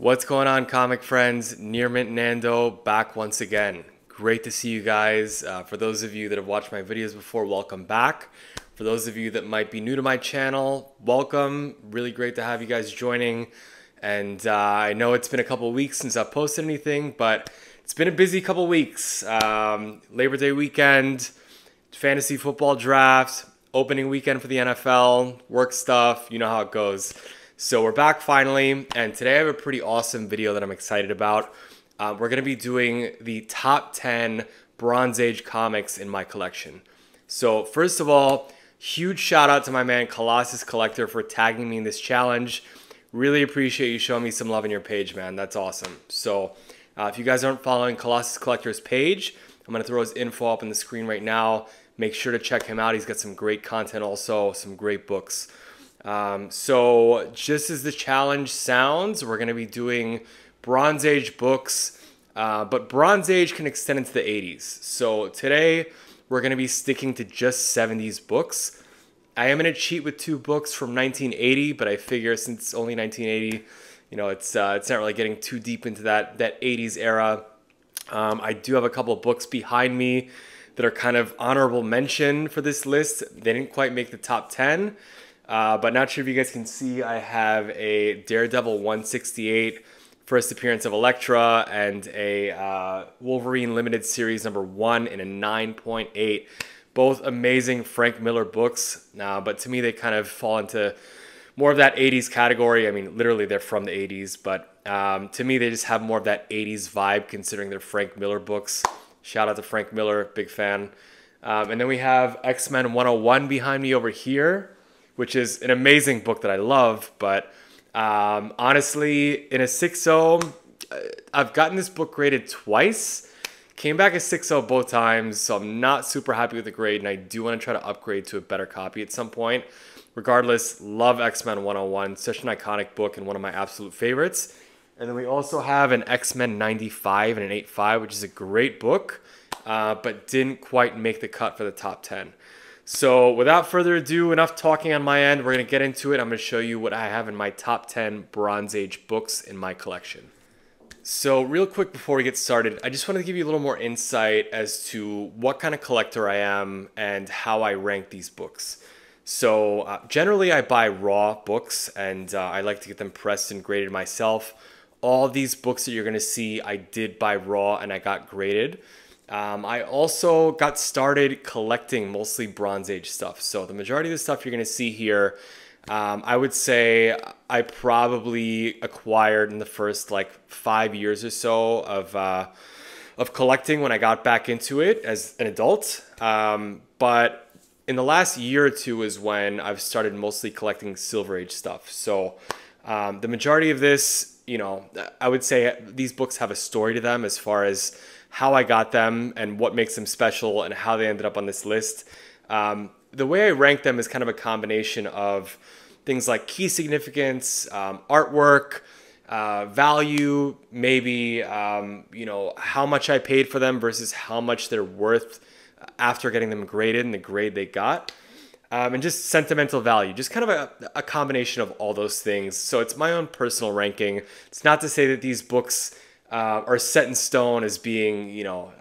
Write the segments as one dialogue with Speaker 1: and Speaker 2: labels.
Speaker 1: What's going on, comic friends? Nearmint Nando back once again. Great to see you guys. For those of you that have watched my videos before, welcome back. For those of you that might be new to my channel, welcome. Really great to have you guys joining. And I know it's been a couple of weeks since I've posted anything, but it's been a busy couple of weeks. Labor Day weekend, fantasy football draft, opening weekend for the NFL, work stuff, you know how it goes. So we're back finally, and today I have a pretty awesome video that I'm excited about. We're going to be doing the top 10 Bronze Age comics in my collection. So first of all, huge shout out to my man Colossus Collector for tagging me in this challenge. Really appreciate you showing me some love on your page, man. That's awesome. So if you guys aren't following Colossus Collector's page, I'm going to throw his info up on the screen right now. Make sure to check him out. He's got some great content also, some great books. So just as the challenge sounds, we're going to be doing Bronze Age books, but Bronze Age can extend into the 80s. So today we're going to be sticking to just 70s books. I am going to cheat with two books from 1980, but I figure since it's only 1980, you know, it's not really getting too deep into that 80s era. I do have a couple of books behind me that are kind of honorable mention for this list. They didn't quite make the top 10. But not sure if you guys can see, I have a Daredevil 168, first appearance of Elektra, and a Wolverine Limited Series #1 in a 9.8. Both amazing Frank Miller books, but to me they kind of fall into more of that 80s category. I mean, literally they're from the 80s, but to me they just have more of that 80s vibe considering they're Frank Miller books. Shout out to Frank Miller, big fan. And then we have X-Men 101 behind me over here, which is an amazing book that I love, but honestly, in a 6.0, I've gotten this book graded twice. Came back a 6.0 both times, so I'm not super happy with the grade, and I do want to try to upgrade to a better copy at some point. Regardless, love X-Men 101, such an iconic book and one of my absolute favorites. And then we also have an X-Men 95 and an 8.5, which is a great book, but didn't quite make the cut for the top 10. So without further ado, enough talking on my end. We're going to get into it. I'm going to show you what I have in my top 10 Bronze Age books in my collection. So real quick before we get started, I just wanted to give you a little more insight as to what kind of collector I am and how I rank these books. So generally I buy raw books, and I like to get them pressed and graded myself. All these books that you're going to see, I did buy raw and I got graded. I also got started collecting mostly Bronze Age stuff. So the majority of the stuff you're going to see here, I would say I probably acquired in the first like 5 years or so of collecting when I got back into it as an adult. But in the last year or two is when I've started mostly collecting Silver Age stuff. So the majority of this, you know, I would say these books have a story to them as far as how I got them and what makes them special and how they ended up on this list. The way I rank them is kind of a combination of things like key significance, artwork, value, maybe, you know, how much I paid for them versus how much they're worth after getting them graded and the grade they got. And just sentimental value, just kind of a combination of all those things. So it's my own personal ranking. It's not to say that these books are set in stone as being, you know,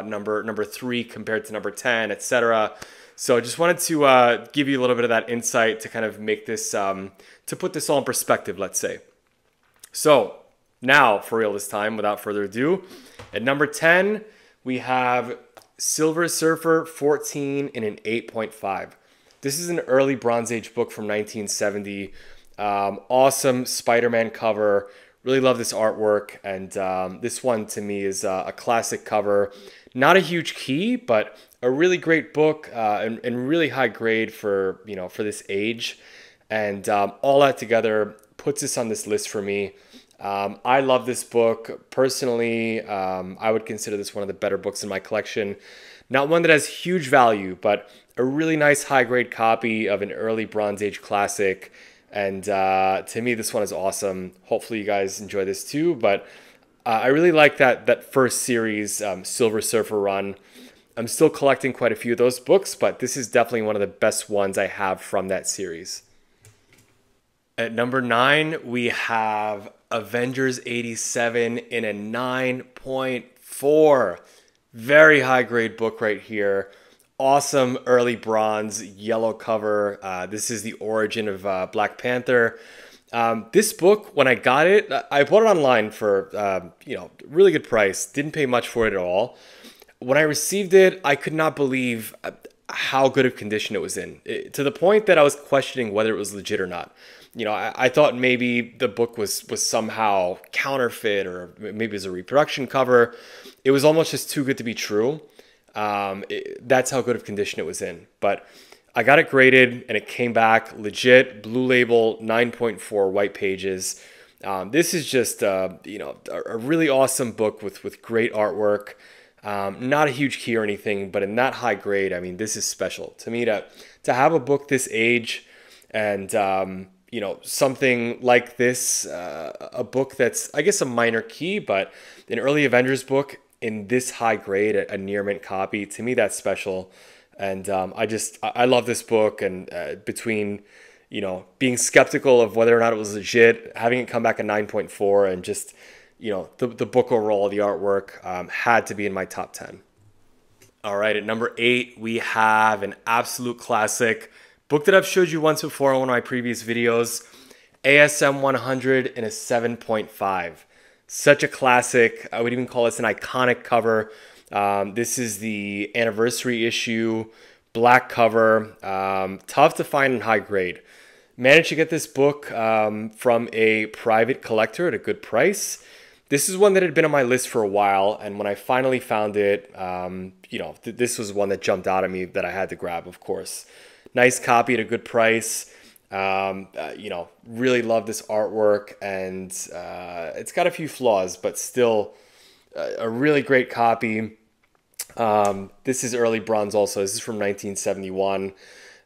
Speaker 1: number 3 compared to number 10, etc. So I just wanted to give you a little bit of that insight to kind of make this, to put this all in perspective, let's say. So now, for real this time, without further ado, at number 10, we have Silver Surfer 14 in an 8.5. This is an early Bronze Age book from 1970. Awesome Spider-Man cover. Really love this artwork, and this one to me is a classic cover. Not a huge key, but a really great book and really high grade for, you know, for this age. And all that together puts this on this list for me. I love this book personally. I would consider this one of the better books in my collection. Not one that has huge value, but a really nice high grade copy of an early Bronze Age classic. And to me, this one is awesome. Hopefully you guys enjoy this too. But I really like that first series, Silver Surfer run. I'm still collecting quite a few of those books, but this is definitely one of the best ones I have from that series. At number 9, we have Avengers 87 in a 9.4. Very high grade book right here. Awesome early bronze yellow cover. This is the origin of Black Panther. This book, when I got it, I bought it online for, really good price. Didn't pay much for it at all. When I received it, I could not believe how good of condition it was in, to the point that I was questioning whether it was legit or not. I thought maybe the book was somehow counterfeit, or maybe it was a reproduction cover. It was almost just too good to be true. That's how good of condition it was in. But I got it graded and it came back legit, blue label, 9.4 white pages. This is just a really awesome book with great artwork. Not a huge key or anything, but in that high grade, I mean, this is special to me to have a book this age, and something like this, a book that's, I guess, a minor key, but an early Avengers book in this high grade, a near mint copy, to me that's special. And I love this book, and between being skeptical of whether or not it was legit, having it come back at 9.4, and just the book overall, the artwork, had to be in my top 10. All right, at number 8 we have an absolute classic book that I've showed you once before in one of my previous videos, ASM 100 in a 7.5. Such a classic. I would even call this an iconic cover. This is the anniversary issue, black cover, tough to find in high grade. Managed to get this book from a private collector at a good price. This is one that had been on my list for a while, and when I finally found it, this was one that jumped out at me that I had to grab, of course. Nice copy at a good price. Really love this artwork, and it's got a few flaws, but still a really great copy. This is early bronze also. This is from 1971.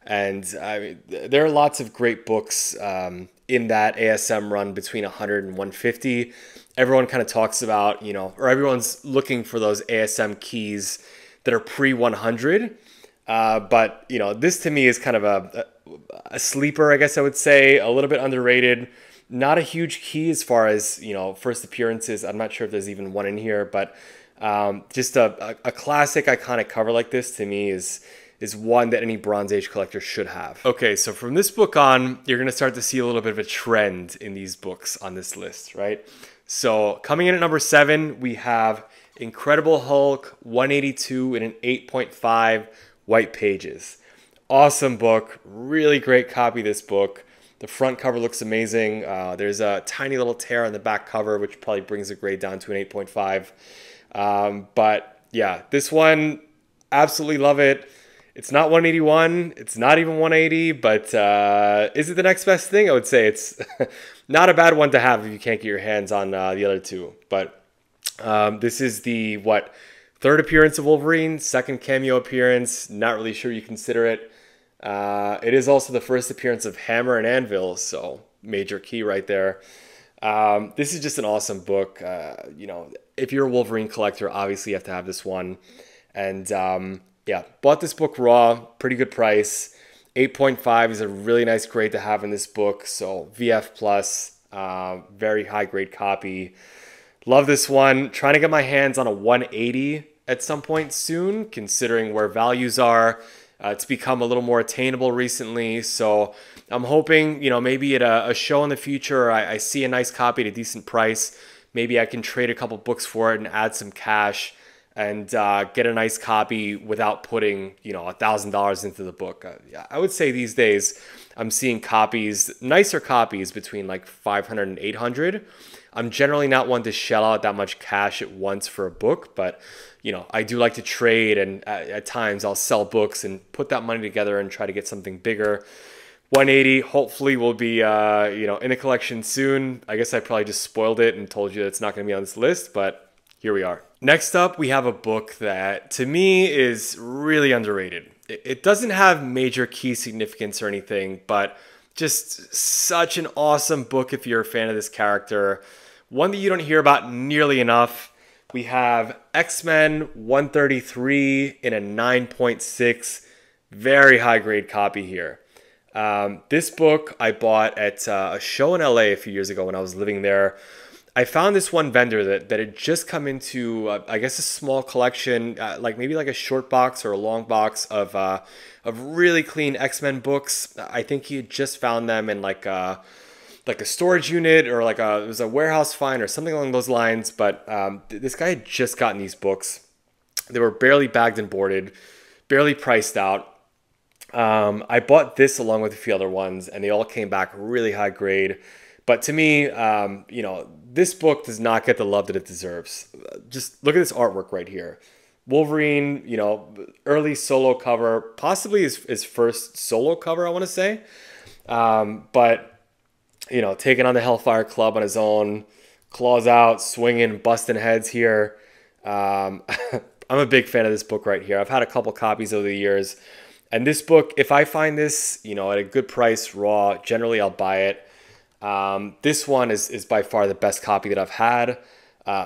Speaker 1: And there are lots of great books in that ASM run between 100 and 150. Everyone kind of talks about, or everyone's looking for those ASM keys that are pre-100. But, this to me is kind of a sleeper, I guess I would say, a little bit underrated. Not a huge key as far as, first appearances. I'm not sure if there's even one in here, but just a classic, iconic cover like this to me is one that any Bronze Age collector should have. Okay, so from this book on, you're going to start to see a little bit of a trend in these books on this list, right? So coming in at number 7, we have Incredible Hulk 182 in an 8.5 white pages. Awesome book, really great copy of this book. The front cover looks amazing. There's a tiny little tear on the back cover, which probably brings the grade down to an 8.5. But yeah, this one, absolutely love it. It's not 181, it's not even 180, but is it the next best thing? I would say it's not a bad one to have if you can't get your hands on the other two. But this is the, third appearance of Wolverine, second cameo appearance. Not really sure you consider it. It is also the first appearance of Hammer and Anvil, so major key right there. This is just an awesome book. If you're a Wolverine collector, obviously you have to have this one. And yeah, bought this book raw, pretty good price. 8.5 is a really nice grade to have in this book. So VF plus, very high grade copy. Love this one. Trying to get my hands on a 180 at some point soon, considering where values are. It's become a little more attainable recently. So I'm hoping, maybe at a show in the future, I see a nice copy at a decent price. Maybe I can trade a couple books for it and add some cash and get a nice copy without putting, $1,000 into the book. I would say these days I'm seeing copies, nicer copies between like 500 and 800. I'm generally not one to shell out that much cash at once for a book, but I do like to trade, and at times I'll sell books and put that money together and try to get something bigger. 180 hopefully will be in a collection soon. I guess I probably just spoiled it and told you that it's not going to be on this list, but here we are. Next up, we have a book that to me is really underrated. It doesn't have major key significance or anything, but just such an awesome book if you're a fan of this character. One that you don't hear about nearly enough. We have X-Men 133 in a 9.6, very high grade copy here. This book I bought at a show in LA a few years ago when I was living there. I found this one vendor that had just come into, I guess, a small collection, like maybe like a short box or a long box of really clean X-Men books. I think he had just found them in like a storage unit or it was a warehouse find or something along those lines. But this guy had just gotten these books. They were barely bagged and boarded, barely priced out. I bought this along with a few other ones, and they all came back really high grade. But to me, this book does not get the love that it deserves. Just look at this artwork right here. Wolverine, early solo cover, possibly his first solo cover, I want to say. But taking on the Hellfire Club on his own, claws out, swinging, busting heads here. I'm a big fan of this book right here. I've had a couple copies over the years. And this book, if I find this, at a good price, raw, generally I'll buy it. This one is by far the best copy that I've had.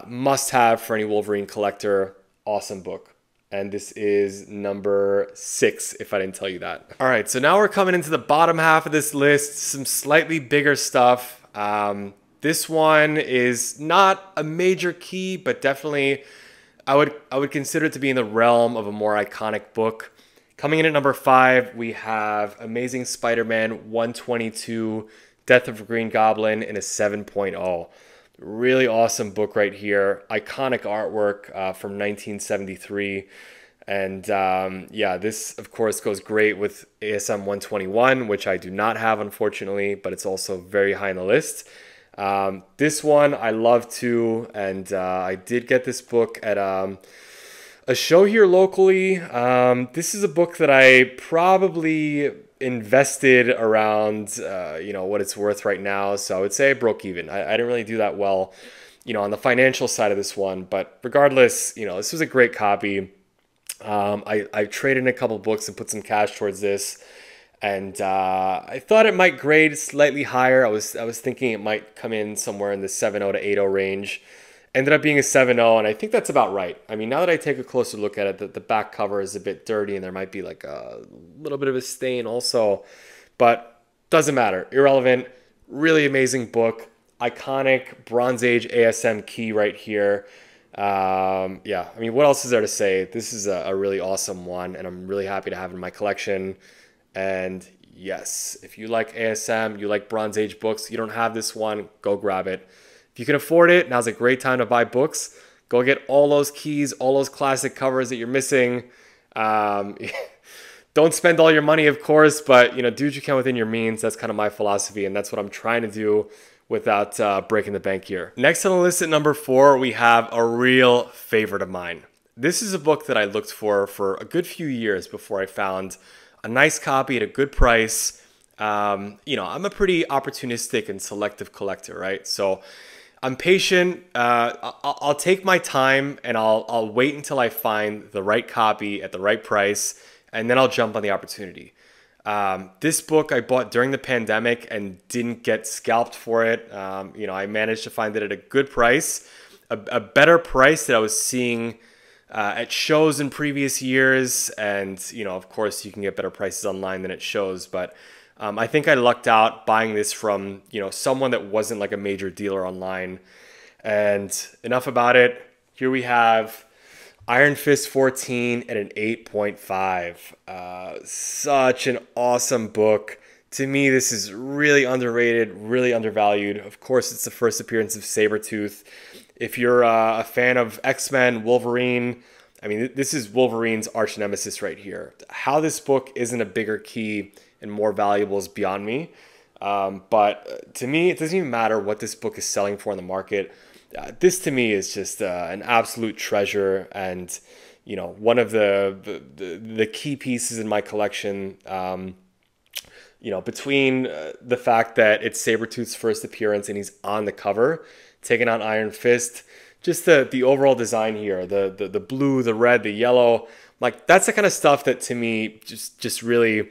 Speaker 1: Must have for any Wolverine collector. Awesome book. And this is number 6, if I didn't tell you that. All right, so now we're coming into the bottom half of this list, some slightly bigger stuff. This one is not a major key, but definitely I would consider it to be in the realm of a more iconic book. Coming in at number 5, we have Amazing Spider-Man 122, Death of Green Goblin in a 7.0. Really awesome book right here. Iconic artwork from 1973. And yeah, this, of course, goes great with ASM 121, which I do not have, unfortunately, but it's also very high on the list. This one I love too, and I did get this book at a show here locally. This is a book that I probably invested around, what it's worth right now. So I would say I broke even. I didn't really do that well, on the financial side of this one. But regardless, this was a great copy. I traded in a couple books and put some cash towards this. And I thought it might grade slightly higher. I was thinking it might come in somewhere in the 7.0 to 8.0 range. Ended up being a 7.0, and I think that's about right. I mean, now that I take a closer look at it, the back cover is a bit dirty, and there might be like a little bit of a stain also. But doesn't matter. Irrelevant. Really amazing book. Iconic Bronze Age ASM key right here. Yeah, I mean, what else is there to say? This is a really awesome one, and I'm really happy to have it in my collection. And yes, if you like ASM, you like Bronze Age books, you don't have this one, go grab it. If you can afford it, now's a great time to buy books. Go get all those keys, all those classic covers that you're missing. Don't spend all your money, of course, but do what you can within your means. That's kind of my philosophy, and that's what I'm trying to do without breaking the bank here. Next on the list at number 4, we have a real favorite of mine. This is a book that I looked for a good few years before I found a nice copy at a good price. I'm a pretty opportunistic and selective collector, right? So I'm patient. I'll take my time, and I'll wait until I find the right copy at the right price, and then I'll jump on the opportunity. This book I bought during the pandemic and didn't get scalped for it. I managed to find it at a good price, a better price that I was seeing at shows in previous years. And, of course, you can get better prices online than at shows, but I think I lucked out buying this from, someone that wasn't like a major dealer online. And enough about it. Here we have Iron Fist 14 at an 8.5. Such an awesome book. To me, this is really underrated, really undervalued. Of course, it's the first appearance of Sabretooth. If you're a fan of X-Men, Wolverine, I mean, this is Wolverine's arch nemesis right here. How this book isn't a bigger key and more valuable is beyond me. But to me, it doesn't even matter what this book is selling for in the market. This to me is just an absolute treasure, and one of the key pieces in my collection. Between the fact that it's Sabretooth's first appearance and he's on the cover, taking on Iron Fist, just the overall design here, the blue, the red, the yellow, like that's the kind of stuff that to me just really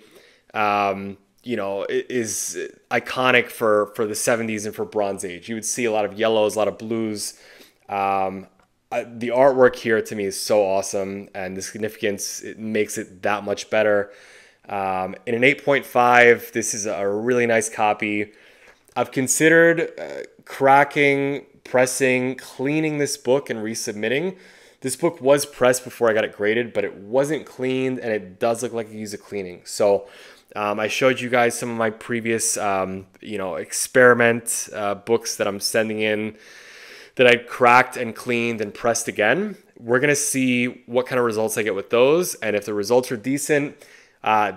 Speaker 1: is iconic for the 70s and for Bronze Age. You would see a lot of yellows, a lot of blues. The artwork here to me is so awesome, and the significance, it makes it that much better. In an 8.5, this is a really nice copy. I've considered cracking, pressing, cleaning this book and resubmitting. This book was pressed before I got it graded, but it wasn't cleaned, and it does look like it used a cleaning. So I showed you guys some of my previous, experiment books that I'm sending in that I cracked and cleaned and pressed again. We're going to see what kind of results I get with those. And if the results are decent,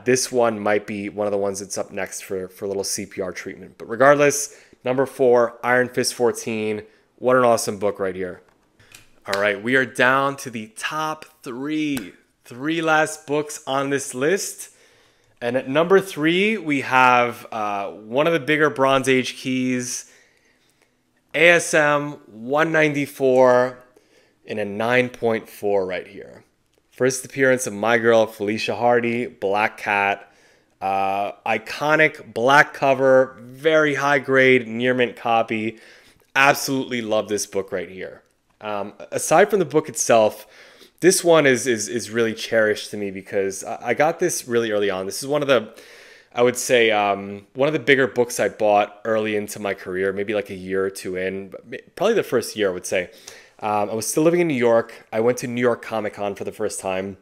Speaker 1: this one might be one of the ones that's up next for a little CPR treatment. But regardless, number 4, Iron Fist 14. What an awesome book right here. All right, we are down to the top 3 last books on this list. And at number 3, we have one of the bigger Bronze Age keys, ASM 194 in a 9.4 right here. First appearance of my girl, Felicia Hardy, Black Cat. Iconic black cover, very high grade, near mint copy. Absolutely love this book right here. Aside from the book itself, this one is really cherished to me because I got this really early on. This is one of the, I would say, one of the bigger books I bought early into my career, maybe like a year or two in, probably the first year, I would say. I was still living in New York. I went to New York Comic Con for the first time.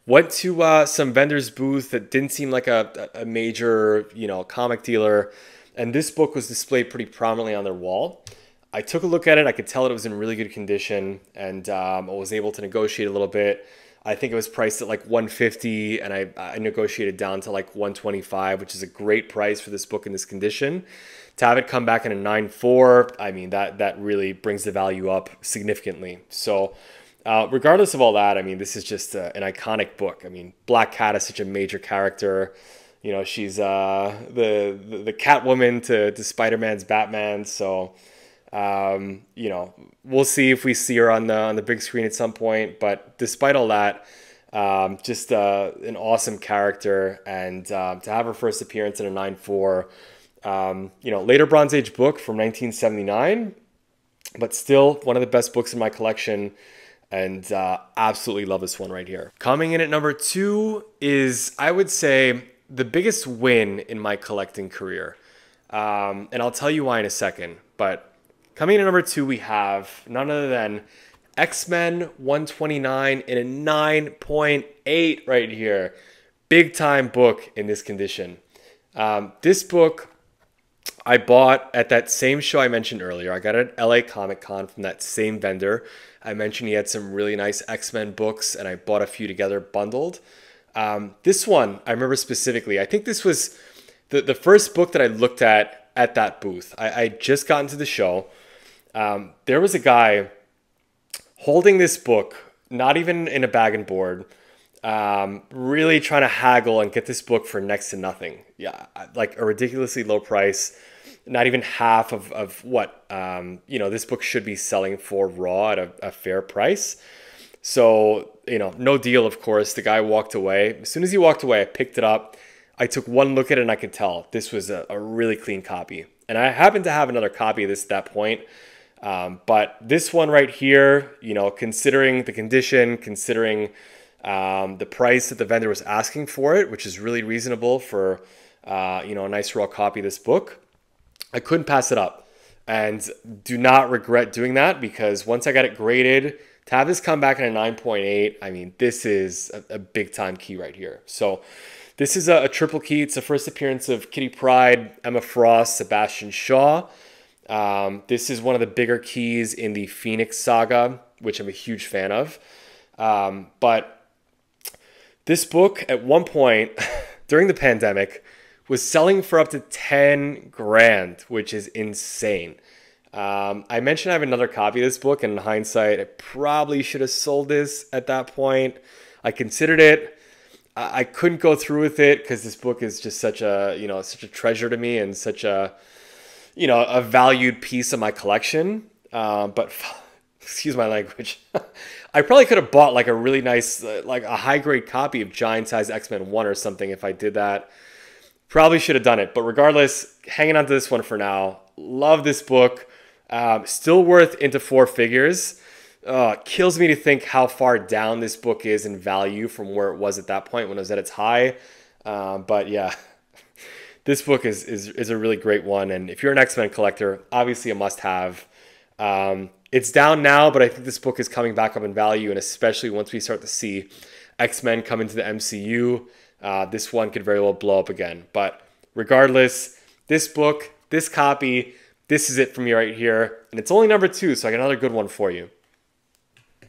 Speaker 1: Went to some vendor's booth that didn't seem like a major, comic dealer. And this book was displayed pretty prominently on their wall. I took a look at it. I could tell it was in really good condition, and I was able to negotiate a little bit. I think it was priced at like $150, and I negotiated down to like $125, which is a great price for this book in this condition. To have it come back in a 9.4, I mean, that really brings the value up significantly. So regardless of all that, I mean, this is just an iconic book. I mean, Black Cat is such a major character. She's the Catwoman to Spider-Man's Batman. So we'll see if we see her on the big screen at some point. But despite all that, just an awesome character, and to have her first appearance in a 9.4, later Bronze Age book from 1979, but still one of the best books in my collection, and absolutely love this one right here. Coming in at number 2 is, I would say, the biggest win in my collecting career, and I'll tell you why in a second. But coming in at number 2, we have none other than X-Men 129 in a 9.8 right here. Big time book in this condition. This book I bought at that same show I mentioned earlier. I got it at LA Comic Con from that same vendor. I mentioned he had some really nice X-Men books, and I bought a few together bundled. This one, I remember specifically, I think this was the first book that I looked at that booth. I just got into the show. There was a guy holding this book, not even in a bag and board, really trying to haggle and get this book for next to nothing. Yeah, like a ridiculously low price, not even half of what this book should be selling for raw at a fair price. So, no deal, of course. The guy walked away. As soon as he walked away, I picked it up. I took one look at it, and I could tell this was a really clean copy. And I happened to have another copy of this at that point. But this one right here, considering the condition, considering the price that the vendor was asking for it, which is really reasonable for, a nice raw copy of this book, I couldn't pass it up. And do not regret doing that, because once I got it graded, to have this come back in a 9.8, I mean, this is a big time key right here. So this is a triple key. It's the first appearance of Kitty Pryde, Emma Frost, Sebastian Shaw. This is one of the bigger keys in the Phoenix saga, which I'm a huge fan of. But this book at one point during the pandemic was selling for up to 10 grand, which is insane. I mentioned I have another copy of this book, and in hindsight, I probably should have sold this at that point. I considered it. I couldn't go through with it because this book is just such a treasure to me, and such a valued piece of my collection. But excuse my language. I probably could have bought like a really nice, like a high grade copy of Giant Size X-Men 1 or something if I did that. Probably should have done it, but regardless, hanging on to this one for now. Love this book. Still worth into 4 figures. Kills me to think how far down this book is in value from where it was at that point when it was at its high. But yeah, this book is a really great one. And if you're an X-Men collector, obviously a must-have. It's down now, but I think this book is coming back up in value, and especially once we start to see X-Men come into the MCU, this one could very well blow up again. But regardless, this book, this copy, this is it for me right here. And it's only number 2, so I got another good one for you.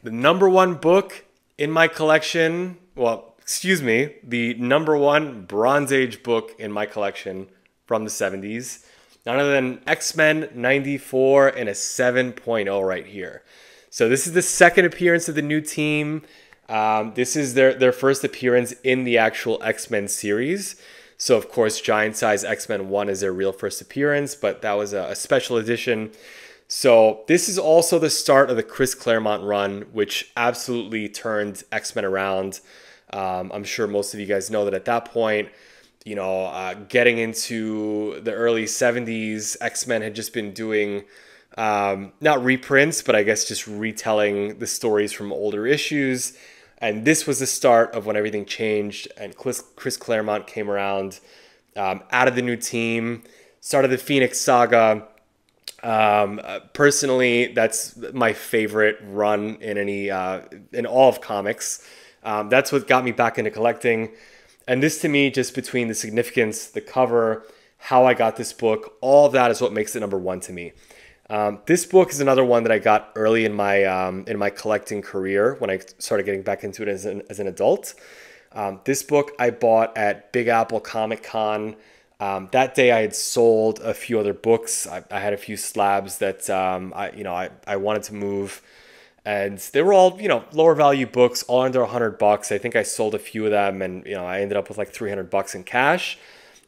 Speaker 1: The number 1 book in my collection, well, excuse me, the number 1 Bronze Age book in my collection from the 70s. None other than X-Men 94 and a 7.0 right here. So this is the second appearance of the new team. This is their first appearance in the actual X-Men series. So of course, Giant Size X-Men 1 is their real first appearance, but that was a special edition. So this is also the start of the Chris Claremont run, which absolutely turned X-Men around. I'm sure most of you guys know that at that point, you know, getting into the early 70s, X-Men had just been doing, not reprints, but I guess just retelling the stories from older issues. And this was the start of when everything changed and Chris Claremont came around, added the new team, started the Phoenix Saga. Personally, that's my favorite run in in all of comics. That's what got me back into collecting. And this to me, just between the significance, the cover, how I got this book, all of that is what makes it number 1 to me. This book is another one that I got early in my collecting career when I started getting back into it as an adult. This book I bought at Big Apple Comic Con. That day I had sold a few other books. I had a few slabs that I wanted to move. And they were all, lower value books, all under $100. I think I sold a few of them, and I ended up with like $300 in cash.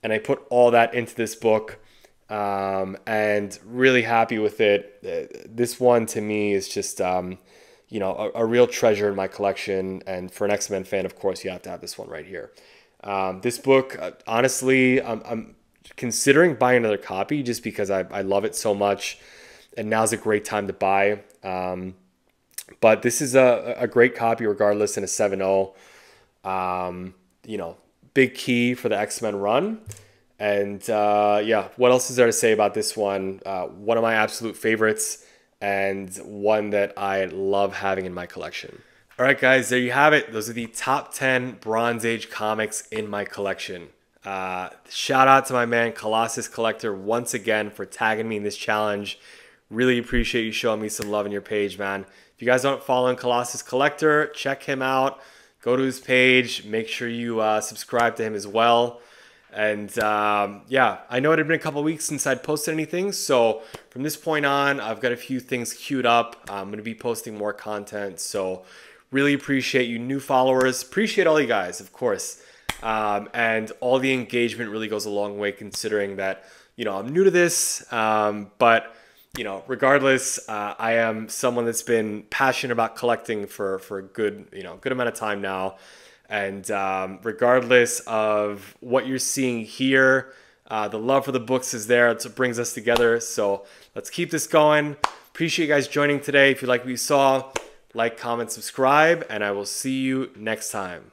Speaker 1: And I put all that into this book, and really happy with it. This one to me is just, a real treasure in my collection. And for an X-Men fan, of course, you have to have this one right here. This book, honestly, I'm considering buying another copy just because I love it so much, and now's a great time to buy. But this is a great copy regardless in a 7.0. Big key for the X-Men run. And yeah, what else is there to say about this one? One of my absolute favorites and one that I love having in my collection. All right, guys, there you have it. Those are the top 10 Bronze Age comics in my collection. Shout out to my man Colossus Collector once again for tagging me in this challenge. Really appreciate you showing me some love on your page, man. If you guys aren't following Colossus Collector, check him out. Go to his page. Make sure you subscribe to him as well. And yeah, I know it had been a couple weeks since I'd posted anything. So from this point on, I've got a few things queued up. I'm going to be posting more content. So really appreciate you new followers. Appreciate all you guys, of course. And all the engagement really goes a long way considering that, I'm new to this. But regardless, I am someone that's been passionate about collecting for a good amount of time now. And regardless of what you're seeing here, the love for the books is there. It's what brings us together. So let's keep this going. Appreciate you guys joining today. If you like what you saw, like, comment, subscribe, and I will see you next time.